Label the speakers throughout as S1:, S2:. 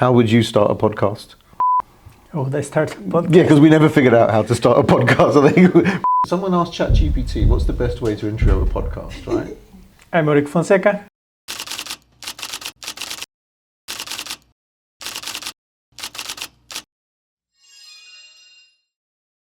S1: How would you start a podcast?
S2: Oh, they start a podcast?
S1: Yeah, because we never figured out how to start a podcast. I think someone asked ChatGPT, what's the best way to intro a podcast, right?
S2: I'm Eurico Fonseca.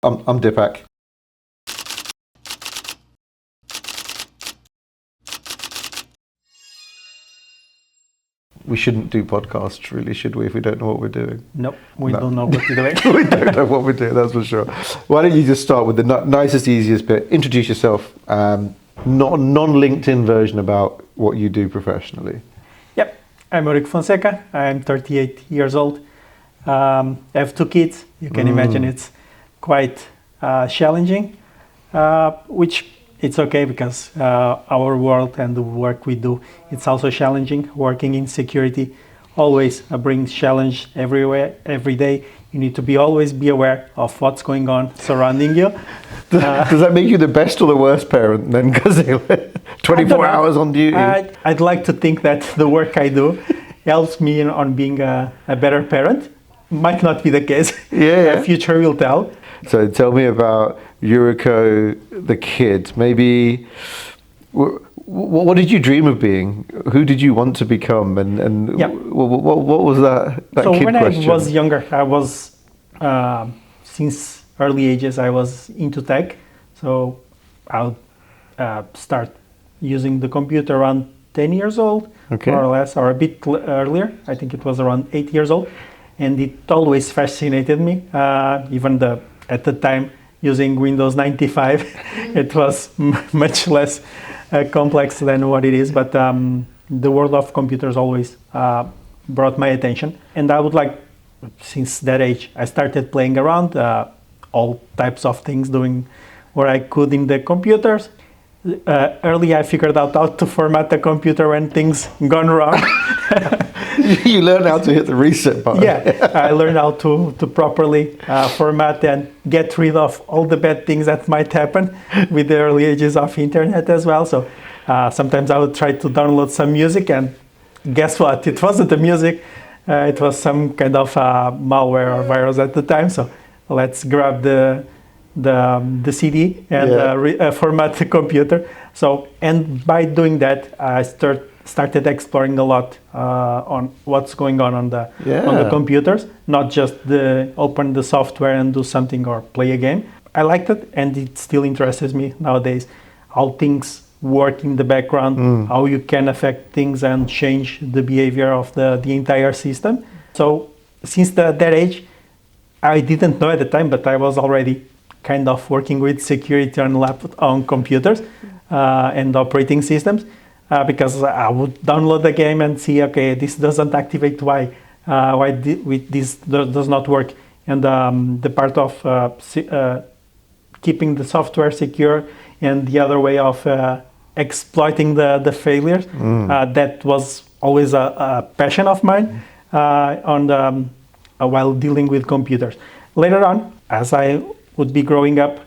S1: I'm Dipak. We shouldn't do podcasts, really, should we, if we don't know what we're doing?
S2: Nope, we don't know what we're doing.
S1: We don't know what we're doing, that's for sure. Why don't you just start with the nicest, easiest bit, introduce yourself, non-LinkedIn version about what you do professionally.
S2: Yep, I'm Eurico Fonseca, I'm 38 years old. I have 2 kids. You can imagine it's quite challenging, which it's okay because our world and the work we do, it's also challenging. Working in security always brings challenge everywhere, every day. You need to always be aware of what's going on surrounding you.
S1: Does that make you the best or the worst parent then? Because 24 hours on duty?
S2: I'd like to think that the work I do helps me on being a better parent. Might not be the case.
S1: Yeah.
S2: Future will tell.
S1: So tell me about Eurico, the kid. Maybe, what did you dream of being? Who did you want to become? And
S2: Yep.
S1: What was that
S2: So
S1: kid
S2: when
S1: question?
S2: I was younger, I was, since early ages, I was into tech. So I'll start using the computer around 10 years old,
S1: Okay.
S2: more or less, or a bit earlier. I think it was around 8 years old. And it always fascinated me, even at the time using Windows 95, it was much less complex than what it is, but the world of computers always brought my attention. And I would like, since that age, I started playing around, all types of things, doing what I could in the computers. Early I figured out how to format the computer when things gone wrong.
S1: You learned how to hit the reset button.
S2: Yeah, I learned how to properly format and get rid of all the bad things that might happen with the early ages of internet as well. So sometimes I would try to download some music, and guess what? It wasn't the music. It was some kind of malware or virus at the time. So let's grab the CD and format the computer. So, and by doing that, I started exploring a lot on what's going on the computers, not just open the software and do something or play a game. I liked it, and it still interests me nowadays, how things work in the background, how you can affect things and change the behavior of the entire system. So since that age, I didn't know at the time, but I was already kind of working with security on computers and operating systems. Because I would download the game and see, okay, this doesn't activate, why this does not work. And the part of keeping the software secure and the other way of exploiting the failures, that was always a passion of mine while dealing with computers. Later on, as I would be growing up,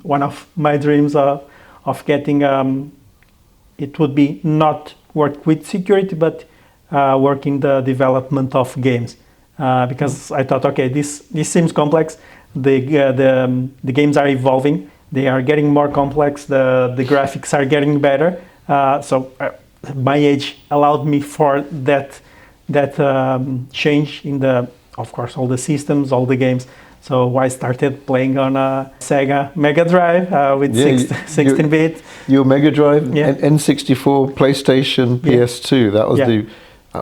S2: one of my dreams of getting it would be not work with security, but work in the development of games. Because I thought, okay, this seems complex. The games are evolving. They are getting more complex. The graphics are getting better. So my age allowed me for that change in of course, all the systems, all the games. So I started playing on a Sega Mega Drive with 16-bit.
S1: Your Mega Drive,
S2: Yeah.
S1: N64, PlayStation, PS2. That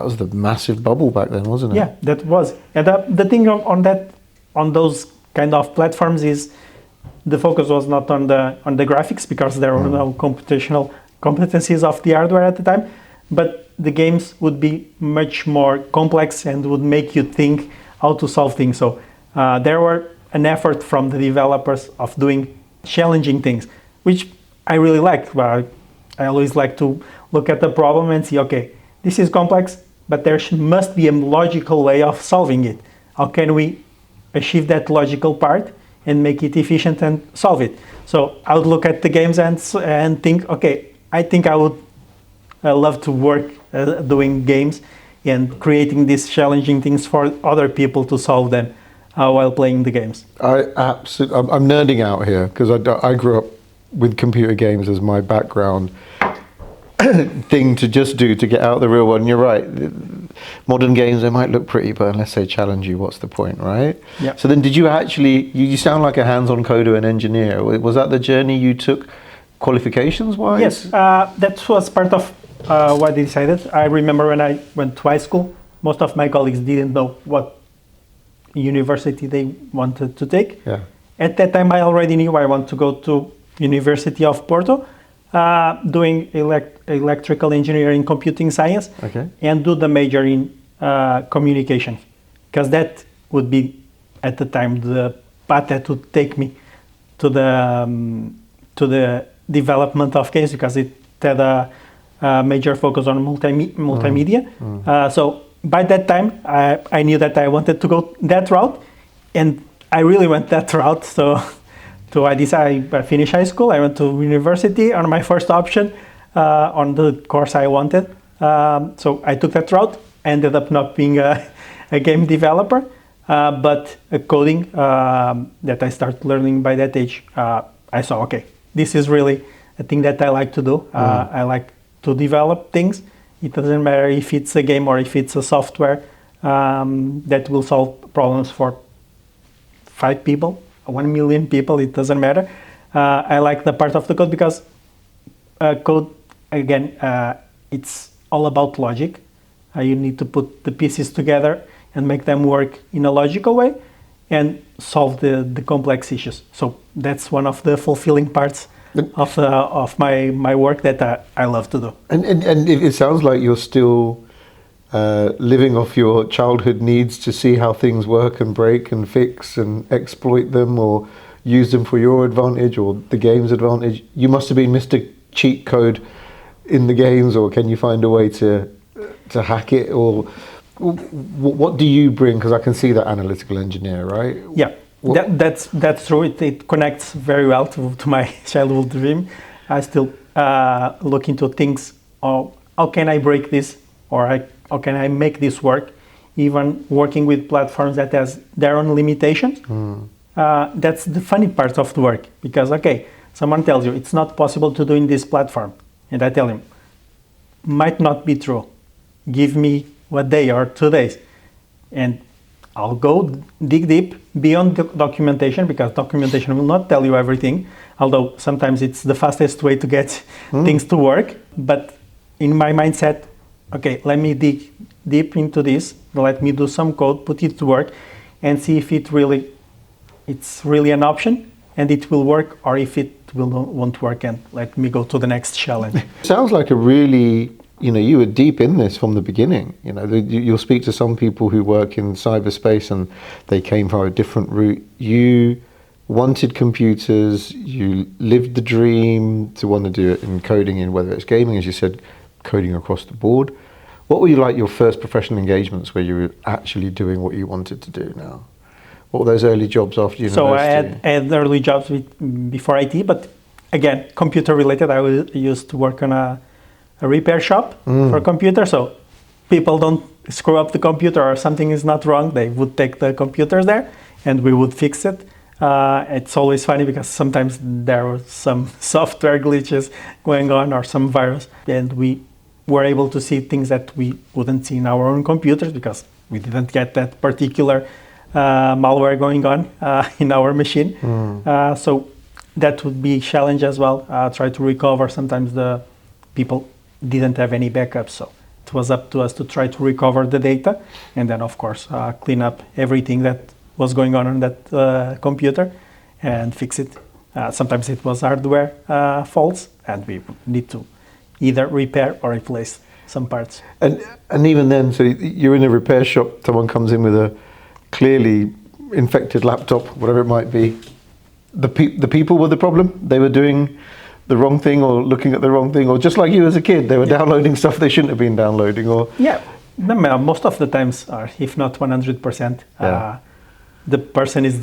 S1: was the massive bubble back then, wasn't it?
S2: Yeah, that was. And the thing on those kind of platforms is the focus was not on the graphics, because there were no computational competencies of the hardware at the time, but the games would be much more complex and would make you think how to solve things. So there were an effort from the developers of doing challenging things, which I really liked. I always like to look at the problem and see, okay, this is complex, but there must be a logical way of solving it. How can we achieve that logical part and make it efficient and solve it? So I would look at the games and think, okay, I think I would love to work doing games and creating these challenging things for other people to solve them while playing the games.
S1: I'm nerding out here because I grew up with computer games as my background thing to just do to get out of the real world. And you're right. Modern games, they might look pretty, but unless they challenge you, what's the point, right?
S2: Yeah.
S1: So then did you actually, you sound like a hands-on coder and engineer. Was that the journey you took qualifications-wise?
S2: Yes, that was part of what I decided. I remember when I went to high school, most of my colleagues didn't know what university they wanted to take.
S1: Yeah.
S2: At that time, I already knew I want to go to University of Porto, doing electrical engineering, computing science,
S1: Okay.
S2: and do the major in communication, because that would be at the time the path that would take me to the development of games, because it had a major focus on multimedia. So by that time, I knew that I wanted to go that route, and I really went that route. So I decided, I finished high school, I went to university on my first option on the course I wanted. So I took that route. I ended up not being a game developer, but coding that I started learning by that age, I saw, okay, this is really a thing that I like to do. I like to develop things. It doesn't matter if it's a game or if it's a software that will solve problems for 5 people, 1 million people, it doesn't matter. I like the part of the code because code, again, it's all about logic. You need to put the pieces together and make them work in a logical way and solve the complex issues. So that's one of the fulfilling parts of my work that I love to do.
S1: And it sounds like you're still living off your childhood needs to see how things work and break and fix and exploit them or use them for your advantage or the game's advantage. You must have been Mr. Cheat Code in the games, or can you find a way to hack it? Or what do you bring? Because I can see that analytical engineer, right?
S2: Yeah, that's true. It connects very well to my childhood dream. I still look into things. How can I break this, or how can I make this work? Even working with platforms that has their own limitations. That's the funny part of the work, because someone tells you it's not possible to do in this platform, and I tell him, might not be true. Give me a day or 2 days, and I'll go dig deep beyond the documentation, because documentation will not tell you everything, although sometimes it's the fastest way to get things to work. But in my mindset, let me dig deep into this, let me do some code, put it to work, and see if it's really an option and it will work, or if it won't work, and let me go to the next challenge.
S1: Sounds like a really, you were deep in this from the beginning. You'll speak to some people who work in cyberspace and they came from a different route. You wanted computers, you lived the dream to want to do it in coding, in whether it's gaming, as you said, coding across the board. What were your first professional engagements where you were actually doing what you wanted to do now? What were those early jobs after university?
S2: So I had early jobs before IT, but again, computer related. I used to work on a repair shop for computers. So people don't screw up the computer or something is not wrong, they would take the computers there and we would fix it. It's always funny because sometimes there were some software glitches going on or some virus, and we were able to see things that we wouldn't see in our own computers because we didn't get that particular malware going on in our machine. So that would be a challenge as well. Try to recover. Sometimes the people didn't have any backups, so it was up to us to try to recover the data, and then of course clean up everything that was going on that computer and fix it. Sometimes it was hardware faults, and we need to either repair or replace some parts.
S1: And even then, so you're in a repair shop, someone comes in with a clearly infected laptop, whatever it might be. The people were the problem? They were doing the wrong thing or looking at the wrong thing, or just like you as a kid, they were downloading stuff they shouldn't have been downloading? Or
S2: most of the times, if not 100%, the person is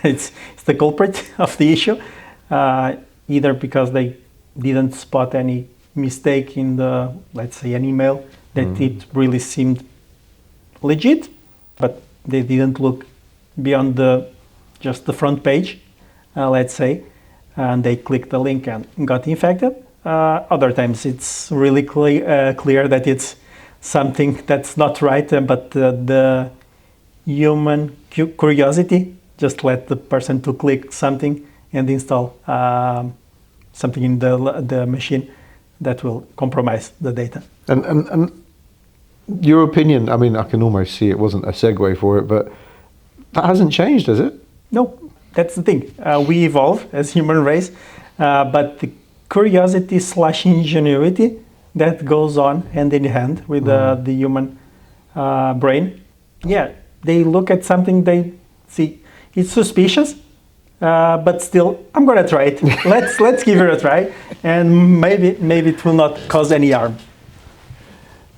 S2: it's the culprit of the issue, either because they didn't spot any mistake in let's say an email that it really seemed legit, but they didn't look beyond just the front page, let's say, and they clicked the link and got infected. Other times it's really clear that it's something that's not right, but the human curiosity just led the person to click something and install something in the machine that will compromise the data.
S1: And your opinion, I mean, I can almost see it wasn't a segue for it, but that hasn't changed, has it?
S2: No, that's the thing. We evolve as human race, but the curiosity / ingenuity that goes on hand in hand with the human brain. Yeah, they look at something, they see it's suspicious, but still, I'm gonna try it. Let's give it a try, and maybe it will not cause any harm.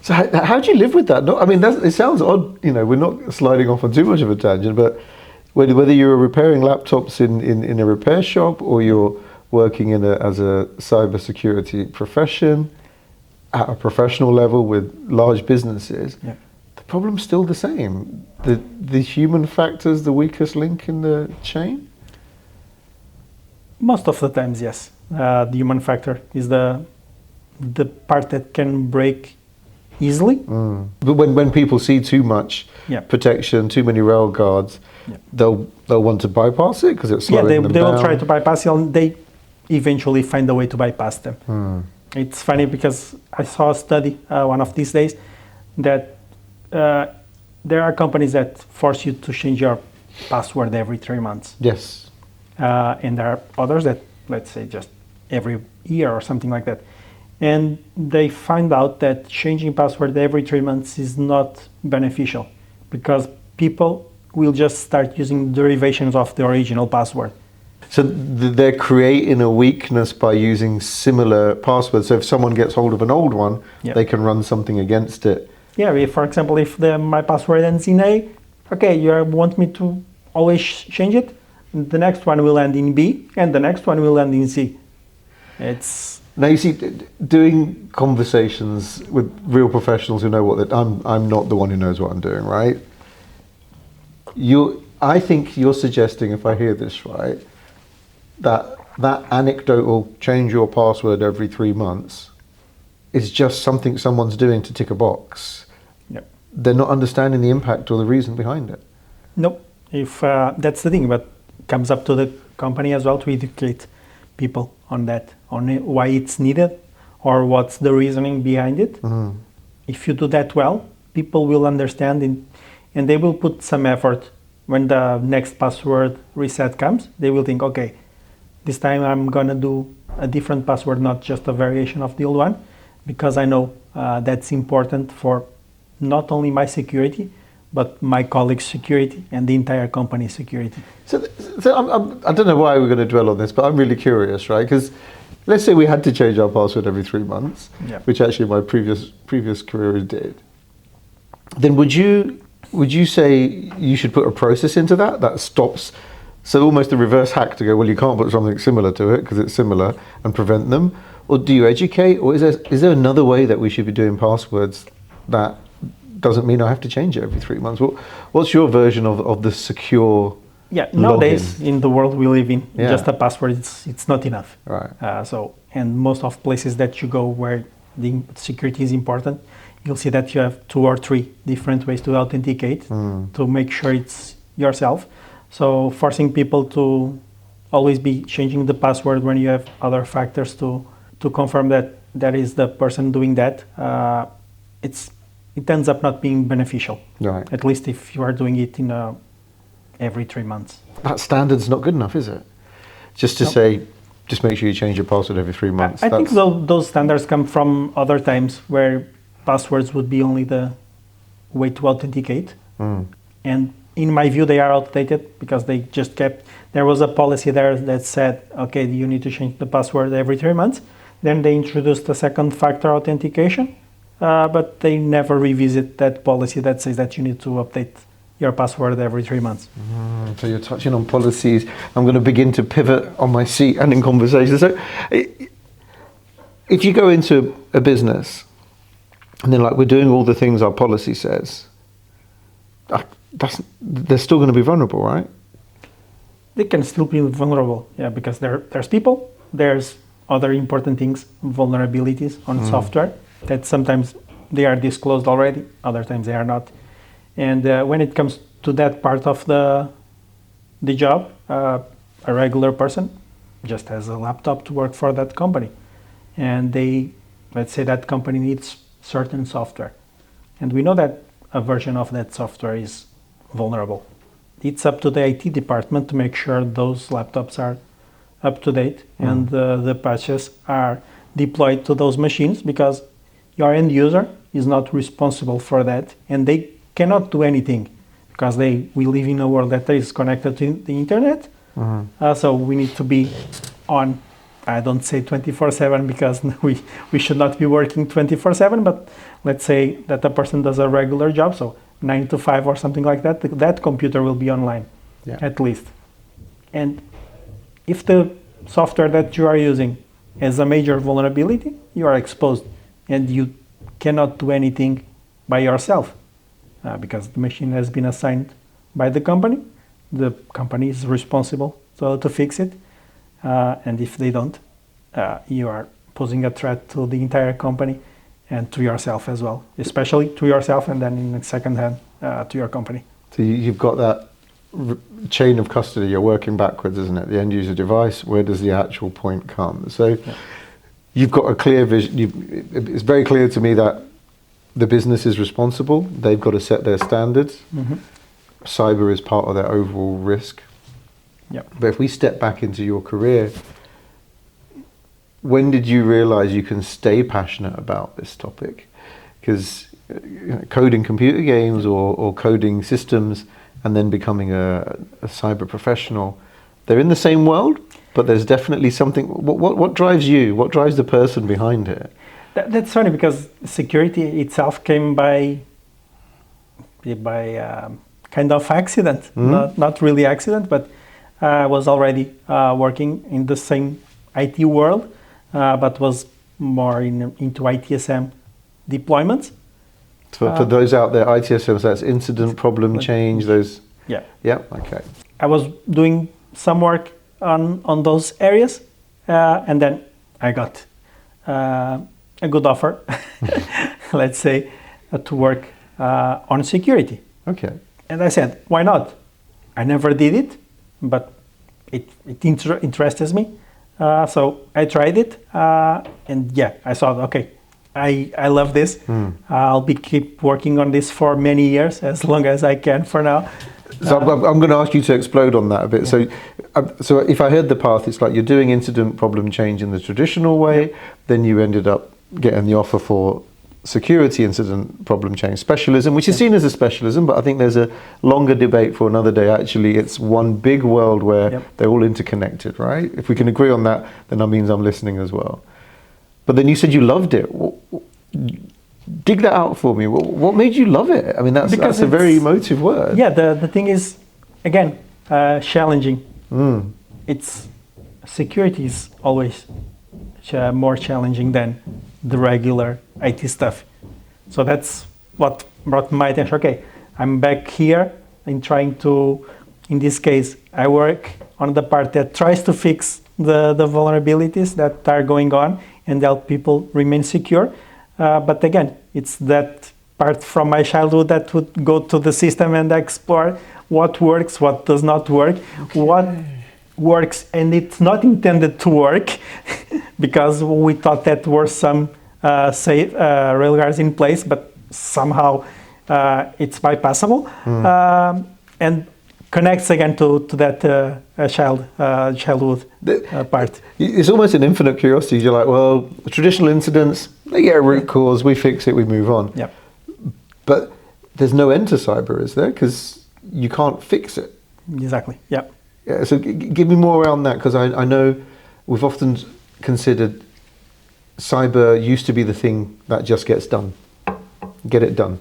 S1: So how do you live with that? No, I mean, it sounds odd. You know, we're not sliding off on too much of a tangent, but whether you're repairing laptops in a repair shop or you're working as a cybersecurity profession at a professional level with large businesses,
S2: yeah.
S1: The problem's still the same. The human factor is the weakest link in the chain?
S2: Most of the times, yes. The human factor is the part that can break easily.
S1: But when people see too much protection, too many rail guards, they'll want to bypass it because it's slowing them down.
S2: They will try to bypass it, and they eventually find a way to bypass them. It's funny because I saw a study one of these days that there are companies that force you to change your password every 3 months.
S1: Yes.
S2: And there are others that, let's say, just every year or something like that. And they find out that changing password every 3 months is not beneficial because people will just start using derivations of the original password.
S1: So they're creating a weakness by using similar passwords. So if someone gets hold of an old one, they can run something against it.
S2: Yeah, for example, if my password ends in A, okay, you want me to always change it? The next one will end in B, and the next one will end in C.
S1: Now you see, doing conversations with real professionals who know what I'm not the one who knows what I'm doing, right? I think you're suggesting, if I hear this right, that anecdotal change your password every 3 months is just something someone's doing to tick a box.
S2: Yep.
S1: They're not understanding the impact or the reason behind it.
S2: Nope. If that's the thing, but it comes up to the company as well to educate people on that, on why it's needed or what's the reasoning behind it. If you do that well, people will understand and they will put some effort. When the next password reset comes, they will think, okay, this time I'm gonna do a different password, not just a variation of the old one, because I know that's important for not only my security, but my colleagues' security and the entire company's security.
S1: So I don't know why we're going to dwell on this, but I'm really curious, right? Because let's say we had to change our password every 3 months, which actually my previous career did. Then would you say you should put a process into that stops? So almost a reverse hack to go, well, you can't put something similar to it because it's similar and prevent them? Or do you educate? Or is there another way that we should be doing passwords that doesn't mean I have to change it every 3 months? What's your version of the secure
S2: nowadays in the world we live in, just a password, it's not enough.
S1: Right.
S2: And most of places that you go where the security is important, you'll see that you have 2 or 3 different ways to authenticate to make sure it's yourself. So forcing people to always be changing the password when you have other factors to confirm that that is the person doing that, it ends up not being beneficial.
S1: Right.
S2: At least if you are doing it in every 3 months.
S1: That standard's not good enough, is it? Just to say, just make sure you change your password every 3 months.
S2: I think those standards come from other times where passwords would be only the way to authenticate. And in my view, they are outdated because they just there was a policy there that said, okay, you need to change the password every 3 months. Then they introduced a second factor authentication, but they never revisit that policy that says that you need to update your password every 3 months.
S1: So you're touching on policies. I'm going to begin to pivot on my seat and in conversation. So if you go into a business and then like we're doing all the things our policy says, they're still going to be vulnerable, right?
S2: They can still be vulnerable, yeah, because there's people, there's other important things, vulnerabilities on software that sometimes they are disclosed already, other times they are not. And when it comes to that part of the job, a regular person just has a laptop to work for that company. And let's say that company needs certain software. And we know that a version of that software is vulnerable. It's up to the IT department to make sure those laptops are up to date and the patches are deployed to those machines, because your end user is not responsible for that, and they cannot do anything because we live in a world that is connected to the internet. So we need to be on. I don't say 24/7 because we should not be working 24/7, but let's say that a person does a regular job, so 9 to 5 or something like that, that computer will be online, at least. And if the software that you are using has a major vulnerability, you are exposed and you cannot do anything by yourself because the machine has been assigned by the company. The company is responsible to fix it. And if they don't, you are posing a threat to the entire company and to yourself as well, especially to yourself, and then in the second hand to your company.
S1: So you've got that chain of custody. You're working backwards, isn't it? The end user device, where does the actual point come? So you've got a clear vision. It's very clear to me that the business is responsible. They've got to set their standards. Cyber is part of their overall risk. But if we step back into your career, when did you realize you can stay passionate about this topic? Because coding computer games or coding systems and then becoming a cyber professional, they're in the same world, but there's definitely something. What drives you? What drives the person behind it?
S2: That's funny, because security itself came by kind of accident, not really accident, but I was already working in the same IT world, but was more into ITSM deployments.
S1: For those out there, ITSM, so that's incident problem change. Those. Yeah. Okay.
S2: I was doing some work on those areas, and then I got a good offer, let's say, to work on security.
S1: Okay.
S2: And I said, why not? I never did it, but it interests me. So I tried it, and I thought, okay, I love this. I'll keep working on this for many years, as long as I can for now.
S1: So I'm going to ask you to explode on that a bit. So if I heard the path, it's like you're doing incident problem change in the traditional way, then you ended up getting the offer for security incident problem change specialism, which is seen as a specialism, but I think there's a longer debate for another day. Actually, it's one big world where they're all interconnected, right? If we can agree on that, then that means I'm listening as well. But then you said you loved it. Dig that out for me. What made you love it? I mean, that's a very emotive word.
S2: Yeah, the thing is, again, challenging. It's security is always more challenging than the regular IT stuff. So that's what brought my attention. Okay, I'm back here and trying to, in this case, I work on the part that tries to fix the vulnerabilities that are going on and help people remain secure. But again, it's that part from my childhood that would go to the system and explore what works, what does not work, what works and it's not intended to work, because we thought that were some safe railguards in place, but somehow it's bypassable, and connects again to that childhood part.
S1: It's almost an infinite curiosity. You're like, well, traditional incidents, they get a root cause, we fix it, we move on.
S2: Yeah.
S1: But there's no end to cyber, is there? Because you can't fix it.
S2: Exactly. Yeah.
S1: Yeah. So give me more around that, because I know we've often considered cyber used to be the thing that just gets done. Get it done.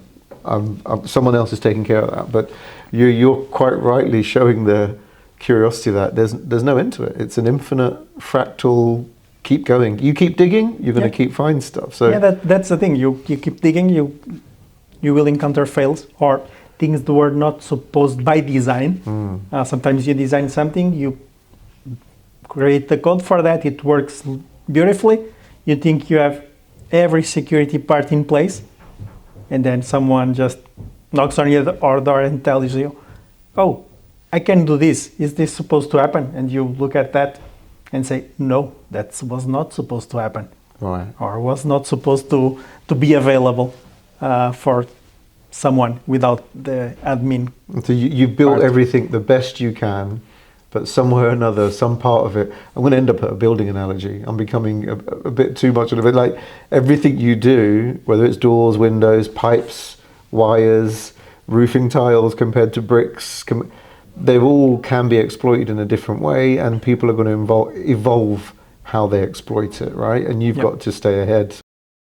S1: Someone else is taking care of that. But you're quite rightly showing the curiosity that there's no end to it. It's an infinite fractal keep going. You keep digging, you're going to
S2: Yeah.
S1: keep finding stuff. So
S2: Yeah, that's the thing. You keep digging, you will encounter fails or things that were not supposed by design. Sometimes you design something, you create the code for that, it works beautifully. You think you have every security part in place, and then someone just knocks on your door and tells you, "Oh, I can do this. Is this supposed to happen?" And you look at that and say, "No, that was not supposed to happen."
S1: right.
S2: Or was not supposed to be available for someone without the admin.
S1: So you built
S2: Part.
S1: everything the best you can, but somewhere or another, some part of it. I'm going to end up at a building analogy. I'm becoming a bit too much of it. Like everything you do, whether it's doors, windows, pipes, wires, roofing tiles compared to bricks, they all can be exploited in a different way, and people are going to evolve how they exploit it, right? And you've
S2: Yep.
S1: got to stay ahead.